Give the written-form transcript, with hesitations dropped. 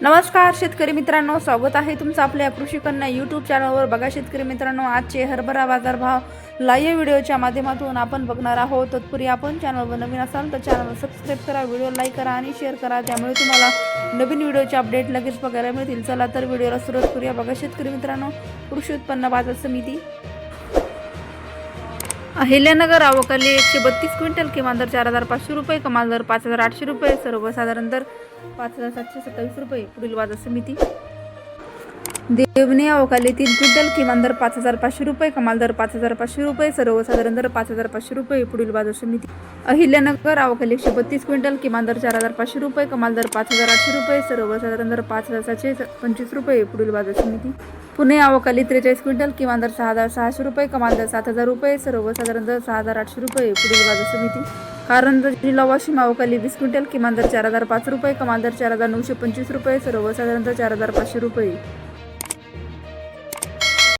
नमस्कार शेतकरी मित्रांनो, स्वागत आहे तुमचं आपल्या कृषी कन्या यूट्यूब चॅनलवर. बघा शेतकरी मित्रांनो, आजचे हरभरा बाजारभाव लाईव्ह व्हिडिओच्या माध्यमातून आपण बघणार आहोत. तत्पूर्वी आपण चॅनलवर नवीन असाल तर चॅनलला सबस्क्राईब करा, व्हिडिओ लाईक करा आणि शेअर करा, त्यामुळे तुम्हाला नवीन व्हिडिओचे अपडेट लगेच बघायला मिळतील. चला तर व्हिडिओला सुरुवात करूया. बघा शेतकरी मित्रांनो, कृषी उत्पन्न बाजार समिती अहिल्यानगर आवकाली 132 क्विंटल, किमान दर 4,500 रुपये, कमाल दर 5,800 रुपये, सर्वसाधारण दर 5,727 रुपये. पुढील बाजार समिती देवणी आवकाली 3 क्विंटल, किमान दर 5,500 रुपये, कमाल दर 5,500 रुपये, सर्वसाधारण दर 5,500 रुपये. पुढील बाजार समिती अहिल्यानगर आवकाली 132 क्विंटल, किमान दर 4,500 रुपये, कमाल दर 5,800 रुपये, सर्वसाधारण दर 5,725 रुपये. पुढील बाजार समिती पुणे आवकाली 43 क्विंटल, किमान दर 6,600 रुपये, कमाल दर 7,000 रुपये, सर्वसाधारण दर 6,800 रुपये. पुढील बाजार समिती कारंजा जिल्हा वाशिम आवकाली 20 क्विंटल, किमान दर 4,005 रुपये, कमाल दर 4,925 रुपये, सर्वसाधारण दर 4,500 रुपये.